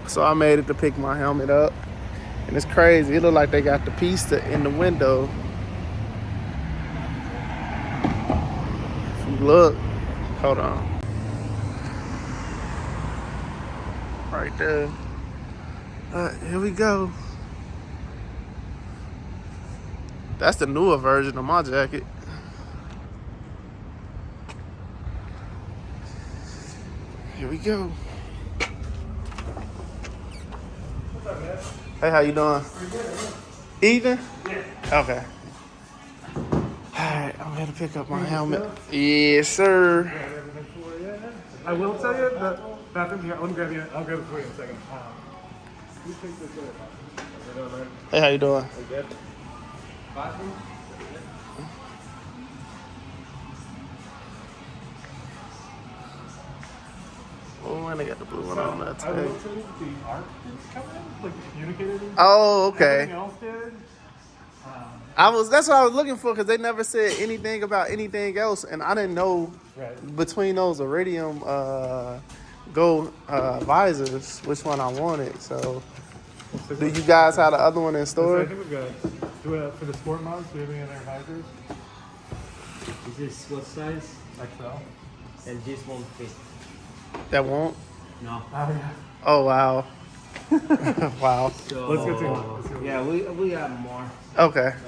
So I made it to pick my helmet up. And it's crazy. It look like they got the piece in the window. If you look, hold on. Right there. Here we go. That's the newer version of my jacket. Here we go. What's up, man? Hey, how you doing? Pretty good. Even? Yeah. Okay. Alright, I'm here to pick up my helmet. Yes, sir. Grab everything for you. I will tell you the bathroom here. Let me grab you. I'll grab it for you in a second. You take this way. Hey, how you doing? Are you good? Bathroom? Oh, and they got the blue one So, on that I will too. tell you the art is coming in, like the communicator. Oh, okay. Everything else did. That's what I was looking for because they never said anything about anything else, and I didn't know Right. between those Iridium Go visors which one I wanted. So, do you guys have the other one in So I store? think we've got for the sport mods. Do we have any other visors? Is this what size? XL. And this won't fit. That won't? No. Oh yeah. Oh wow. Wow. So Let's get to it. Let's see what yeah, we got more. Okay. No problem.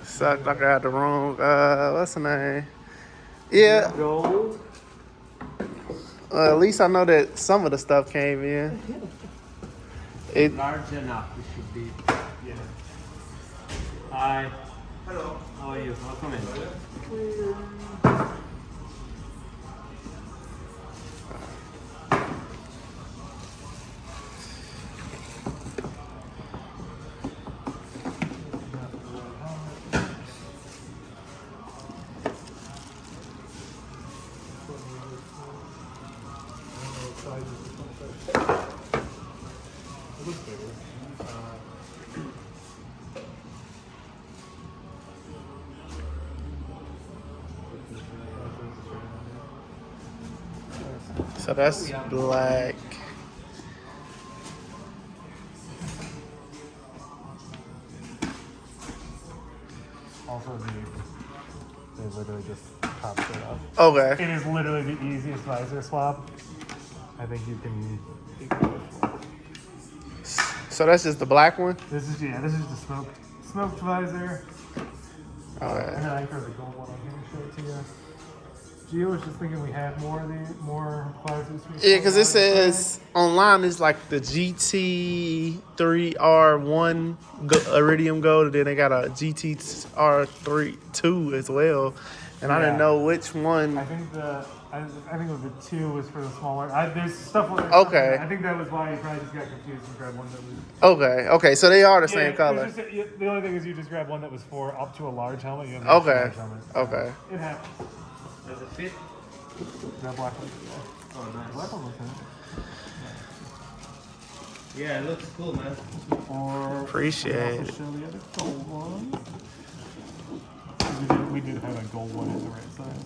Sucked like I had the wrong what's the name? Yeah. Gold. At least I know that some of the stuff came in. It Large enough. It should be. Yeah. Hi. Hello. How are you? Welcome in. It looks bigger. so that's black. Also, they literally just popped it up. Okay. It is literally the easiest visor swap. I think you can go for. So that's just the black one? This is the smoked visor. And Okay. then I throw the gold one on here and show it to you. Gio was just thinking we had more visors. For the Yeah, because it sport visor. says online it's like the GT3R1 Iridium Gold, and then they got a GTR2 as well. And I didn't Yeah. know which one. I think it was the 2 was for the smaller. There's stuff. Okay. I think that was why you probably just got confused and grabbed one that was. Okay, so they are the Yeah, same it's color. just- the only thing is you just grabbed one that was for up to a large helmet. You have an Okay. extra large helmet. Okay. It happens. Does it fit? That black one. Oh, nice. Black one looks nice. Yeah, it looks cool, man. Or Appreciate we it. also show the other gold one. We did have a gold one in the right size.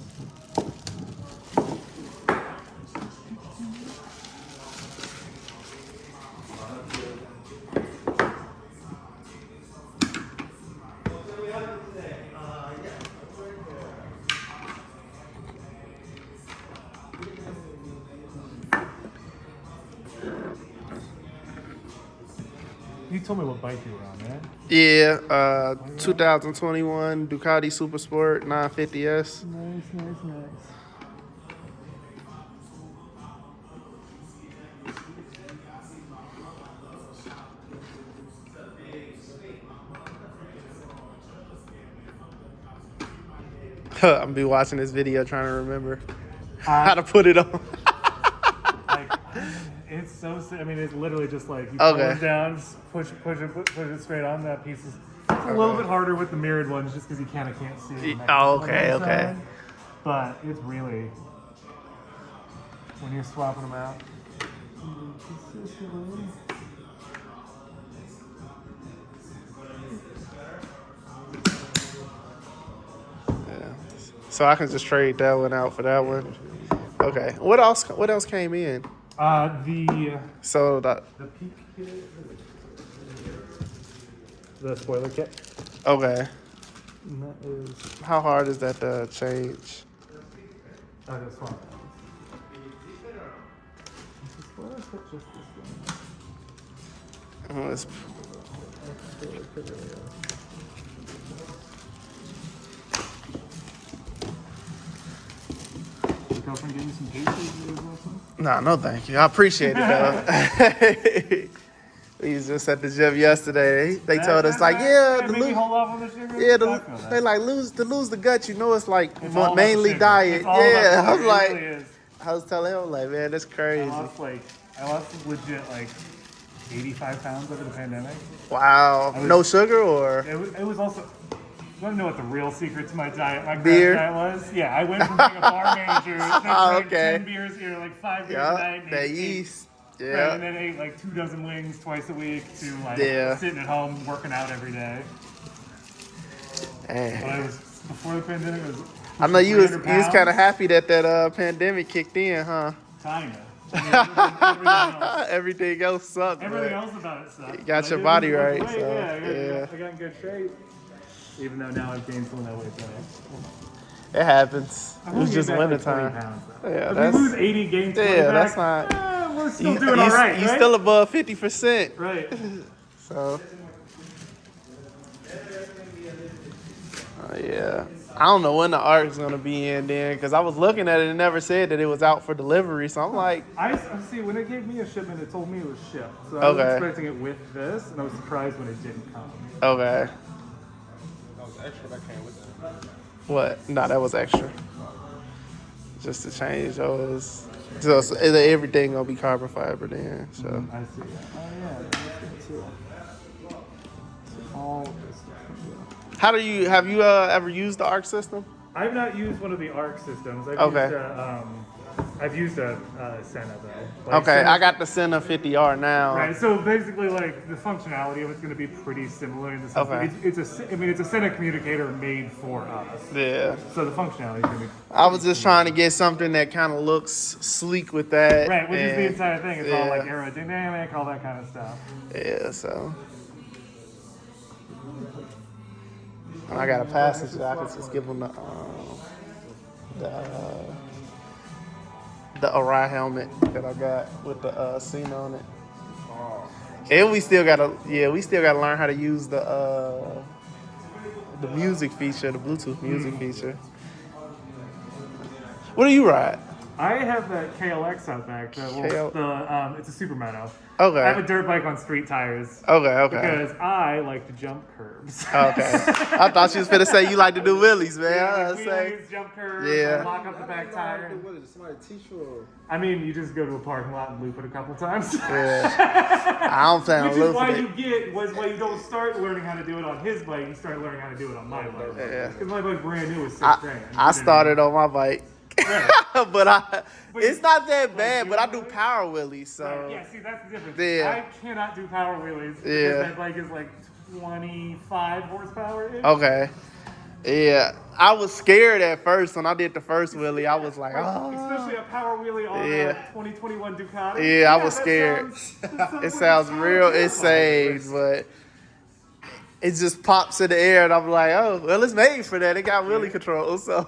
You told me what bike you were on, man. Yeah, 2021 Ducati Super Sport 950S. Nice. I'm gonna be watching this video trying to remember how Uh, to put it on. like, it's so. I mean, it's literally just like you Okay. pull it down, just push it straight on. That piece is. It's a little bit harder with the mirrored ones, just because you kind of can't see. the Oh, mechanism on okay, the okay. inside. But it's really. when you're swapping them out. Yeah. So I can just trade that one out for that one. Okay. What else? What else came in? The So that. peak kit, the spoiler kit. Okay. And that is. How hard is that to change? I just swap out. Is the spoiler kit just this one? Oh, it's- Spoiler kit really is. Your girlfriend gave you some pastries or something? Nah, no thank you. I appreciate it though. We was just at the gym yesterday. They told us like, yeah, the maybe lose, hold off on the sugar. yeah, I feel that. they like lose the gut. You know, it's like It's all about mainly the sugar. diet. It's all about Yeah, the I was sugar. It like, really is. I was telling him like, man, that's crazy. I lost legit like 85 pounds over the pandemic. Wow, no sugar or It was also. You want to know what the real secret to my diet, my Beer? diet was? Yeah, I went from being a bar manager that drank Okay. 10 beers here, like 5 beers a yeah, night. and that ate- yeast. Right, Yeah, and then ate like 24 wings twice a week to like Yeah. sitting at home working out every day. But Man. I was before the pandemic. It was I know you was 300 kind of pounds. happy that pandemic kicked in, huh? Kinda. I mean, Everything else sucked. everything but else about it sucked. You got But your I did body lose a bunch right, of weight, so, yeah, yeah. I got in good shape. Even though now I've gained some of that weight back. It happens. I've It was only just gained back, like, 20 wintertime. pounds, though. Yeah, If that's we lose 80, gain 20 yeah, back, that's not. we're still doing all right, You right? still above 50%. Right. So. Yeah. I don't know when the arc's gonna be in then, because I was looking at it and never said that it was out for delivery. So I'm like, I see, when it gave me a shipment, it told me it was shipped. So I was Okay. expecting it with this, and I was surprised when it didn't come. okay, That was extra. That came with that. what? No, that was extra. Just to change those. So everything gonna be carbon fiber then. So I see that. Oh, yeah. That's good, too. All of this stuff. how do you have you ever used the arc system? I've not used one of the ARC systems. Okay. I've used a Senna though. Okay, Senna- I got the Senna 50R now. Right, so basically, like the functionality of it's going to be pretty similar in the sense that Okay. it's a Senna communicator made for us. Yeah. So the functionality is going to be I was just trying to get something that kind of looks sleek with that. right, which is the and- entire thing. It's all like yeah. aerodynamic, all that kind of stuff. Yeah, so. I got a passage that I could just give them the Arai helmet that I got with the scene on it. And we still gotta learn how to use the music feature, the Bluetooth music feature. What do you ride? I have that KLX out back. It's a Supermoto. Okay. I have a dirt bike on street tires. Okay. Because I like to jump curbs. Okay. I thought you was gonna say you like to do wheelies, man. I was Like gonna say. wheelies, jump curbs, Yeah. lock up the back tire. What is it? Somebody teach you? Or? I mean, you just go to a parking lot and loop it a couple times. Yeah. I don't plan on Which is why losing it. why you don't start learning how to do it on his bike. You start learning how to do it on my bike. Yeah. Because my bike's brand new, it's $6 grand. I started on my bike, Right. but it's not that But bad. you But I have do a bike? power wheelies, so Right, yeah, see, that's the difference. Yeah. I cannot do power wheelies because Yeah. that bike is like 25 horsepower. okay. Yeah, I was scared at first when I did the first wheelie. I was like, oh. Especially a power wheelie on Yeah. a 2021 Ducati. Yeah, I was that scared. that It sounds real insane, but it just pops in the air, and I'm like, oh, well, it's made for that. It got wheelie control, so.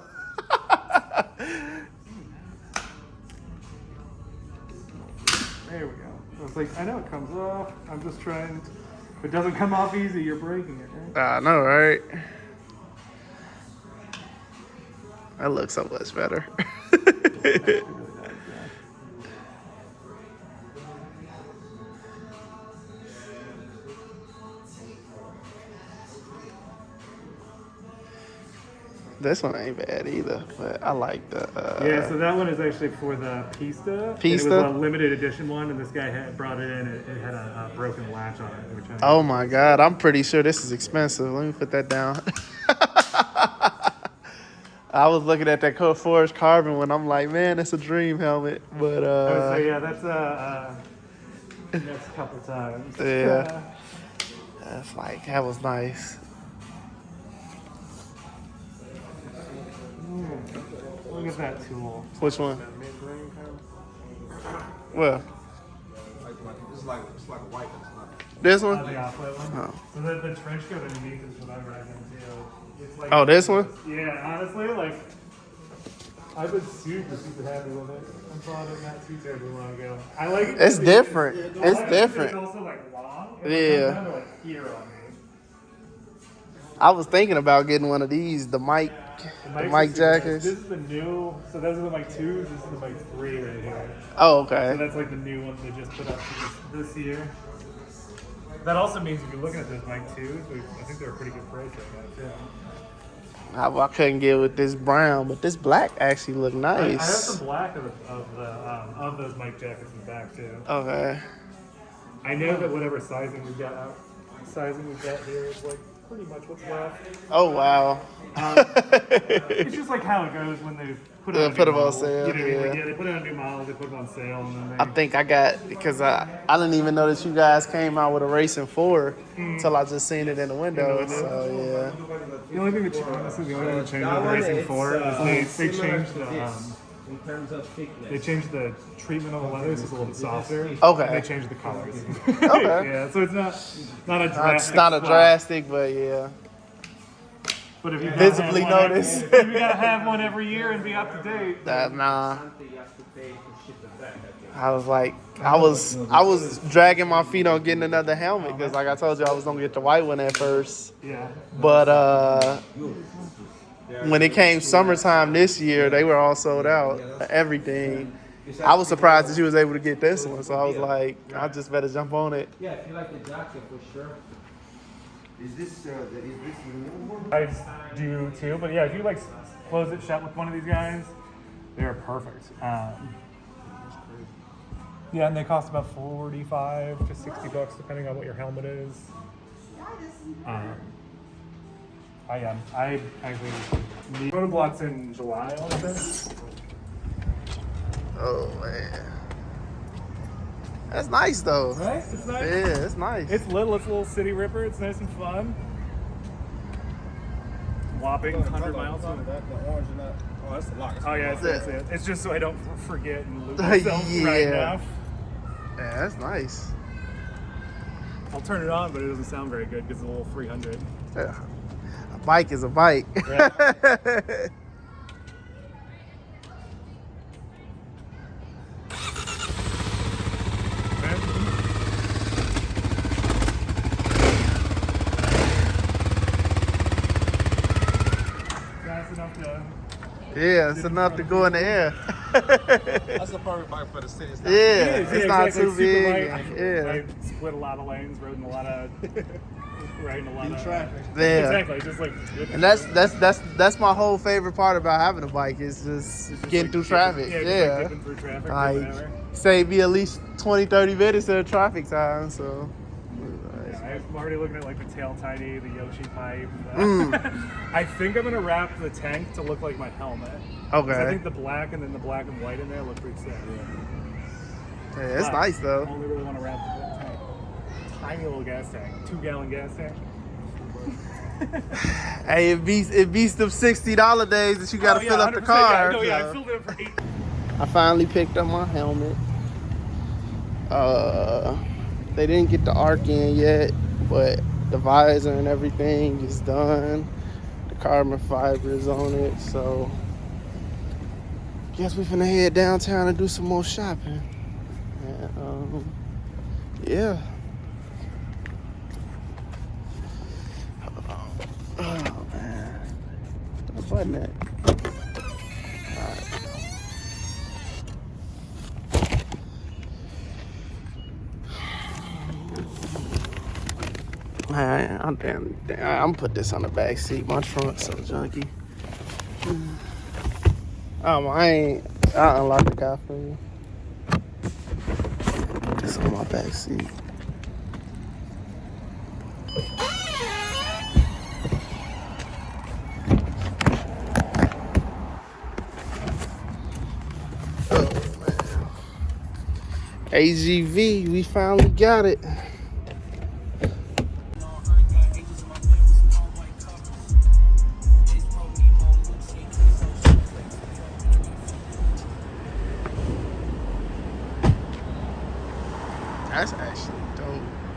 There we go. So it's like, I know it comes off. I'm just trying. If it doesn't come off easy, you're breaking it, right? I know, right? That looks so much better. This one ain't bad either, but I like the. Yeah, so that one is actually for the Pista. Pista? And it was a limited edition one, and this guy had brought it in. It had a broken latch on it. Which I Oh my God, I'm pretty sure this is expensive. Let me put that down. I was looking at that Forest Carbon one. I'm like, man, that's a dream helmet. But So yeah, that's next couple times. yeah, that's like that was nice. Look at that tool. Which one? That mid-grain kind of. Well, It's like white. It's not. this one. The off-white one. Oh. So the trench coat underneath is what I'm rocking too. It's like, Oh, this one. yeah, honestly, like I've been super happy with it. I bought it not too terribly long ago. I like it. It's because different. I It's like it because different. It's also like long. And Yeah. It comes down to like here on me. I was thinking about getting one of these, the Mike Mike's jackets. This is the new. So those are the Mike 2s. This is the Mike 3 right here. Oh, So okay. that's like the new ones they just put up this year. That also means if you're looking at those Mike 2s, I think they're a pretty good price right now too. I couldn't get with this brown, but this black actually look I have nice. some black of those Mike jackets in the back too. Okay. I know that whatever sizing we got here is like pretty much what's left. Oh wow. It's just like how it goes when they put Yeah, out a put new 'em on model. sale, You know what I mean? Like, yeah. they put out new models, they put them on sale, and then I think I got because I didn't even know that you guys came out with a Racing 4 until I just seen it in the window. So the only thing that changed, honestly, the only thing that changed with the Racing 4 is they changed the In terms of thickness. they changed the treatment of the leather, so it's a little bit softer. Okay. And they changed the colors. Okay. Yeah, so it's not a yeah, drastic. it's not a swap. drastic, but yeah. But if you Visibly notice. if you gotta have one every year and be up to date. Nah. Something you have to pay to ship it back. I was like, I was dragging my feet on getting another helmet because, like I told you, I was gonna get the white one at first. Yeah. But when it came summertime this year, they were all sold out. Everything. I was surprised that you was able to get this one, so I was like, I just better jump on it. Yeah, if you like the jacket for sure. Is this removable? I do too, but yeah, if you like close it shut with one of these guys, they're perfect. Yeah, and they cost about $45 to $60 depending on what your helmet is. I actually need photo blocks in July. I want to say. Oh man, that's nice though. Right? It's nice. Yeah, it's nice. It's little. It's a little city ripper. It's nice and fun. Whopping 100 miles. The orange and that. Oh, that's the lock. Oh yeah, Yeah. that's it. It's just so I don't forget and lose myself right Yeah. now. Yeah, that's nice. I'll turn it on, but it doesn't sound very good because it's a little 300. Yeah. A bike is a bike. That's enough to. Yeah, it's enough to go in the air. That's the perfect bike for the city. It's not- Yeah, It is, it's yeah, not exactly, too super big. light. Yeah, I split a lot of lanes, rode in a lot of, riding a lot of traffic. yeah. Exactly, just like. And that's my whole favorite part about having a bike is just getting through traffic. Yeah, just Yeah, like dipping through traffic or like whatever. save me at least 20-30 minutes of traffic time. So I'm already looking at like the tail tidy, the Yoshi pipe. Mm. I think I'm gonna wrap the tank to look like my helmet. 'Cause I okay, think the black and then the black and white in there look pretty sick. yeah, it's But nice I though. only really want to wrap the whole tank. Tiny little gas tank, 2-gallon gas tank. Hey, it beats them $60 days that you got to Oh, yeah, fill up the 100%, car. Yeah, no, yeah, so. I filled it up for 8. I finally picked up my helmet. They didn't get the arc in yet, but the visor and everything is done. The carbon fiber is on it, so guess we finna head downtown and do some more shopping. And, yeah. Oh man, where's the button at? I'm put this on the back seat. My trunk's so junky. I unlocked the guy for you. Put this on my back seat. AGV, we finally got it. That's actually dope.